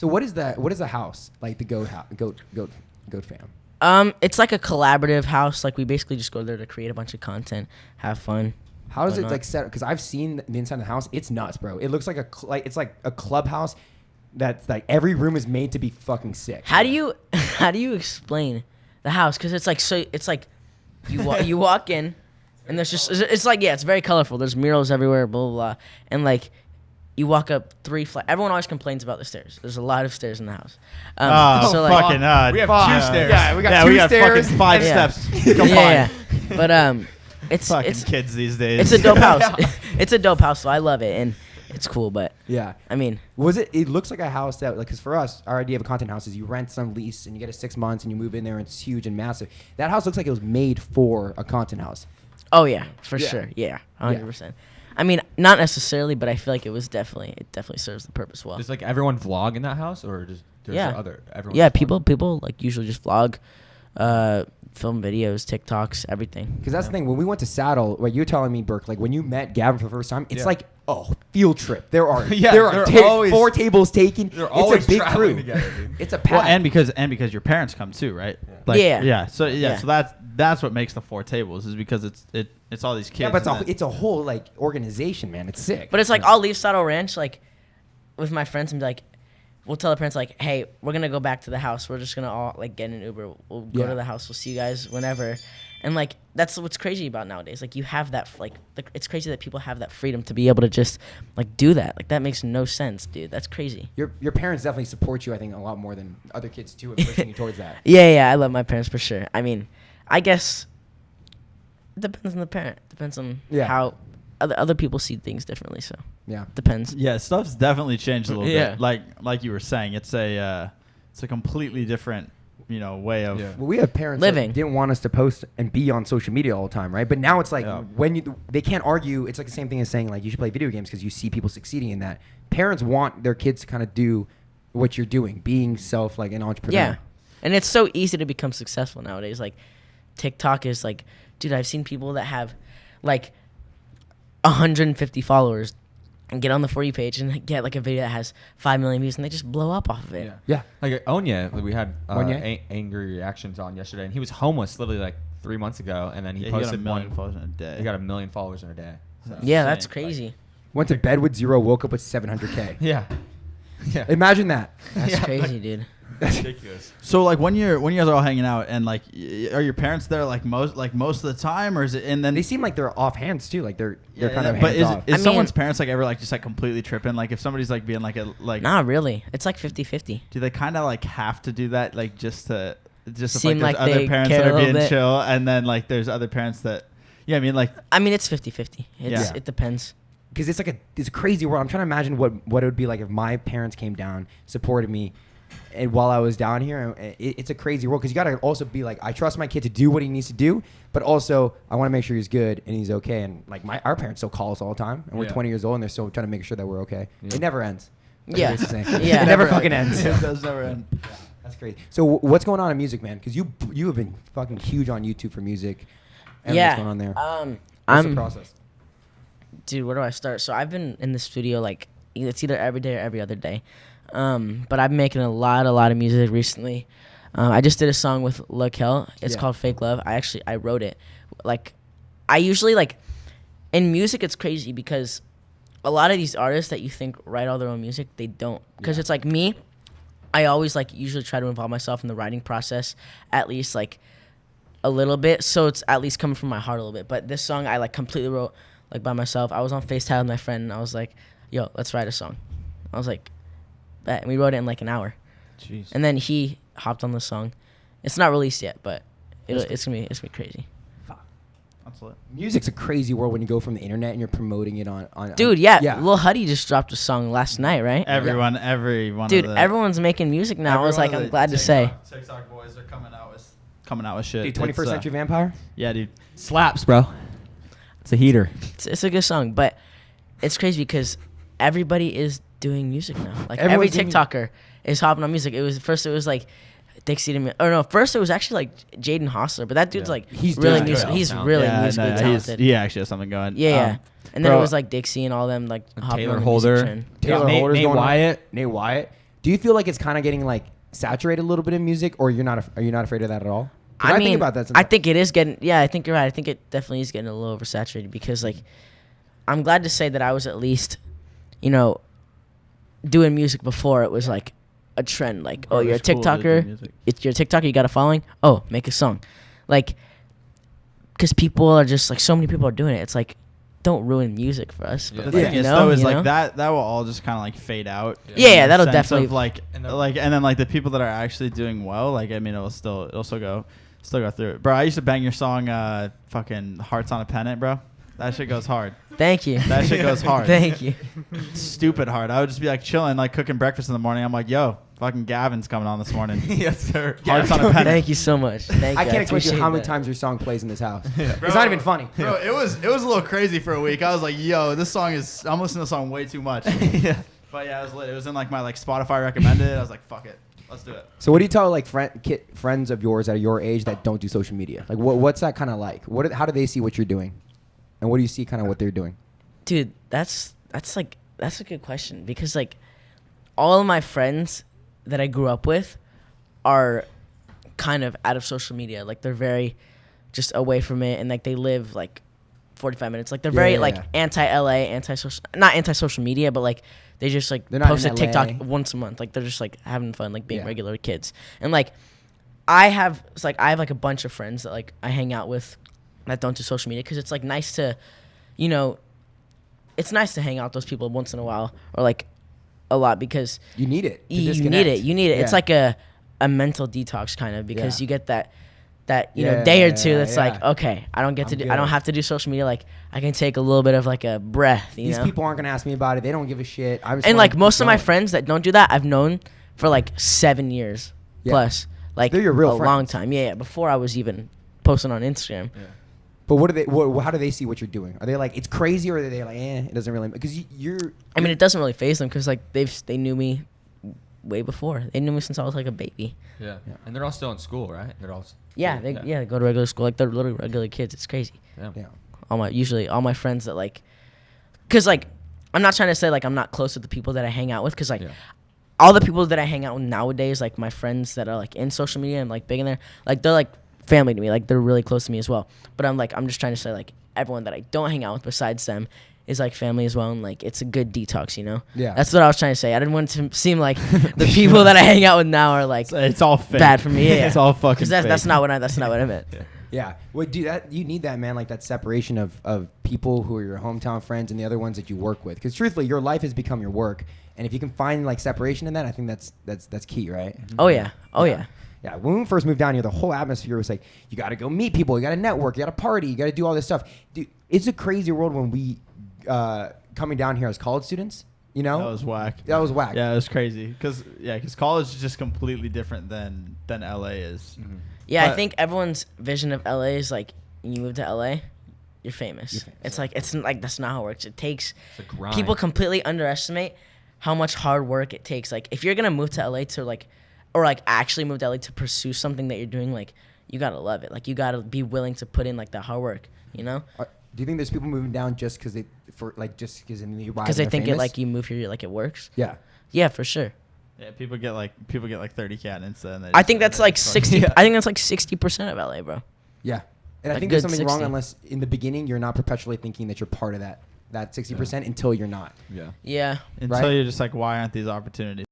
So what is that? What is a house like? The goat fam. It's like a collaborative house. Like we basically just go there to create a bunch of content, have fun. How does it like set? Because I've seen the inside of the house. It's nuts, bro. It looks like it's like a clubhouse. That's like every room is made to be fucking sick. How do you explain the house? Because it's like you walk in, and there's just it's like it's very colorful. There's murals everywhere, blah blah blah, and like. You walk up 3 flights. Everyone always complains about the stairs. There's a lot of stairs in the house. So like, fucking we have 2 stairs. Yeah, we got 2 stairs. Fucking 5 steps. Yeah. But it's fucking kids these days. It's a dope house. It's a dope house, so I love it and it's cool. But yeah, I mean, it looks like a house that like because for us, our idea of a content house is you rent some lease and you get it 6 months and you move in there and it's huge and massive. That house looks like it was made for a content house. Oh yeah, for sure. Yeah, 100%. I mean, not necessarily, but I feel like it definitely serves the purpose well. Does like everyone vlog in that house, or just everyone? Yeah, people like usually just vlog, film videos, TikToks, everything. Because that's the thing. When we went to Saddle, what you're telling me, Burke, like when you met Gavin for the first time, it's like field trip. There are 4 tables taken. It's a big crew. Together, dude. It's a pack. Well, and because your parents come too, right? So that's what makes the 4 tables is because it's all these kids. Yeah, but it's a whole like organization, man. It's sick. But it's like I'll leave Saddle Ranch like with my friends and be like, we'll tell the parents like, hey, we're gonna go back to the house. We're just gonna all like get an Uber. We'll go to the house. We'll see you guys whenever. And like that's what's crazy about nowadays. Like you have that it's crazy that people have that freedom to be able to just like do that. Like that makes no sense, dude. That's crazy. Your parents definitely support you, I think, a lot more than other kids too, and pushing you towards that. Yeah, I love my parents for sure. I mean, I guess it depends on the parent. Depends on how other people see things differently. So depends. Yeah, stuff's definitely changed a little bit. Like you were saying, it's a completely different way of Well, we have parents living. That didn't want us to post and be on social media all the time, right? But now it's like when they can't argue. It's like the same thing as saying like you should play video games because you see people succeeding in that. Parents want their kids to kind of do what you're doing, being like an entrepreneur. Yeah, and it's so easy to become successful nowadays. Like TikTok is like, dude, I've seen people that have like 150 followers and get on the For You page and get like a video that has 5 million views and they just blow up off of it. Yeah. Like Onya, we had angry reactions on yesterday, and he was homeless literally like 3 months ago, and then he posted got 1 million followers in a day. He got 1 million followers in a day. So. Yeah, that's crazy. Went to bed with 0, woke up with 700K. Yeah. Imagine that. That's crazy, dude. That's ridiculous. So like when you guys are all hanging out and like are your parents there like most of the time, or is it and then they seem like they're off hands too, like they're kind of but hands off. is someone's parents like ever like just like completely tripping, like if somebody's like being like not really, it's like 50-50. Do they kind of like have to do that like just to seem like like there's other they parents care that are a little being bit. chill and then like there's other parents that it's 50-50. It depends. Because it's like it's a crazy world. I'm trying to imagine what it would be like if my parents came down, supported me, and while I was down here. It's a crazy world because you got to also be like, I trust my kid to do what he needs to do, but also I want to make sure he's good and he's okay. And like our parents still call us all the time, and we're 20 years old, and they're still trying to make sure that we're okay. Yeah. It never ends. Yeah. It never fucking ends. It does never end. Yeah. That's crazy. So what's going on in music, man? Because you have been fucking huge on YouTube for music. What's going on there? What's the process? Dude, where do I start? So I've been in the studio like it's either every day or every other day. But I've been making a lot of music recently. I just did a song with Lakel. It's called Fake Love. I wrote it. Like I usually like in music it's crazy because a lot of these artists that you think write all their own music, they don't. Because it's like me, I always like usually try to involve myself in the writing process at least like a little bit, so it's at least coming from my heart a little bit. But this song I like completely wrote like by myself. I was on FaceTime with my friend and I was like, yo, let's write a song. I was like, bet. And we wrote it in like an hour. Jeez. And then he hopped on the song. It's not released yet, but it's gonna be crazy. That's lit. Music's a crazy world when you go from the internet and you're promoting it on Dude, Lil Huddy just dropped a song last night, right? Everyone Dude, everyone's making music now. I was like, I'm glad to say. TikTok boys are coming out with shit. Dude, 21st Century Vampire? Yeah, dude. Slaps, bro. It's a heater. It's a good song, but it's crazy because everybody is doing music now. Like every TikToker is hopping on music. It was like Dixie to me. Or no, first it was actually like Jaden Hossler, but that dude's like he's really musically talented. He actually has something going. Yeah. And then it was like Dixie and all them like Taylor Holder. Taylor Holder's Nate going Wyatt. Nate Wyatt. Do you feel like it's kind of getting like saturated a little bit in music, or are you not afraid of that at all? I mean, think about that I think it is getting. Yeah, I think you're right. I think it definitely is getting a little oversaturated because like, I'm glad to say that I was at least, doing music before it was like a trend. Like, oh, you're a TikToker. It's your TikToker. You got a following. Oh, make a song, like, because people are just like so many people are doing it. It's like, don't ruin music for us. But the thing is, though, is like that will all just kind of like fade out. Yeah, that'll definitely and then like the people that are actually doing well, like I mean, it'll still go through it, bro. I used to bang your song, fucking Hearts on a Pennant, bro. That shit goes hard. Thank you. That shit goes hard. Thank you. Stupid hard. I would just be like chilling, like cooking breakfast in the morning. I'm like, yo, fucking Gavin's coming on this morning. Yes, sir. Hearts on a Pennant. Thank you so much. Thank you. I can't explain to you how many times your song plays in this house. Yeah. It's not even funny. Bro, it was a little crazy for a week. I was like, yo, this song is. I'm listening to the song way too much. Yeah. But yeah, it was lit. It was in like my like Spotify recommended. I was like, fuck it. Let's do it. So what do you tell like friends of yours that are your age that don't do social media? Like what's that kind of like? How do they see what you're doing? And what do you see kind of what they're doing? Dude, that's a good question because like all of my friends that I grew up with are kind of out of social media. Like they're very just away from it and like they live like 45 minutes. Like they're very anti-LA, not anti-social media, but like they just like post a TikTok once a month. Like they're just like having fun, like being regular kids. And like I have like a bunch of friends that like I hang out with that don't do social media because it's like nice to, it's nice to hang out with those people once in a while or like a lot because you need it. You need it. Yeah. It's like a mental detox kind of because you get that day or two that's like, okay, I don't have to do social media. Like I can take a little bit of like a breath. These people aren't gonna ask me about it. They don't give a shit. And like most of my friends that don't do that, I've known for like 7 years plus. Like they're your real friends. Long time. Yeah. Before I was even posting on Instagram. Yeah. But how do they see what you're doing? Are they like, it's crazy, or are they like, it doesn't really, because you're. I mean, it doesn't really faze them because like they knew me way before. They knew me since I was like a baby. Yeah. And they're all still in school, right? They're all. They go to regular school. Like they're little regular kids. It's crazy. Yeah. All my friends that like, cause like, I'm not trying to say like I'm not close with the people that I hang out with, cause like. All the people that I hang out with nowadays, like my friends that are like in social media and like big in there, like they're like family to me, like they're really close to me as well. But I'm just trying to say like everyone that I don't hang out with besides them is like family as well, and like it's a good detox, Yeah. That's what I was trying to say. I didn't want it to seem like the people that I hang out with now are like it's all fake. Bad for me. Yeah. It's all fucking. Because that's not what I meant. Yeah. Well, you need that, man, like that separation of people who are your hometown friends and the other ones that you work with. Because truthfully, your life has become your work, and if you can find like separation in that, I think that's key, right? Oh yeah. Yeah, when we first moved down here, the whole atmosphere was like, you got to go meet people, you got to network, you got to party, you got to do all this stuff. Dude, it's a crazy world when we coming down here as college students. That was whack. Yeah, it was crazy because college is just completely different than LA is. Mm-hmm. Yeah, but I think everyone's vision of LA is like you move to LA, you're famous. It's like that's not how it works. It takes people completely underestimate how much hard work it takes. Like if you're gonna move to LA to like, or like actually move to LA to pursue something that you're doing, like you gotta love it. Like you gotta be willing to put in like that hard work. Do you think there's people moving down just because they think it like you move here like it works? Yeah. Yeah, for sure. Yeah, people get like 30 cannons. I think that's like 60. I think that's like 60% of LA, bro. Yeah, and I think there's something wrong unless in the beginning you're not perpetually thinking that you're part of that 60% until you're not. Yeah. Until you're just like, why aren't these opportunities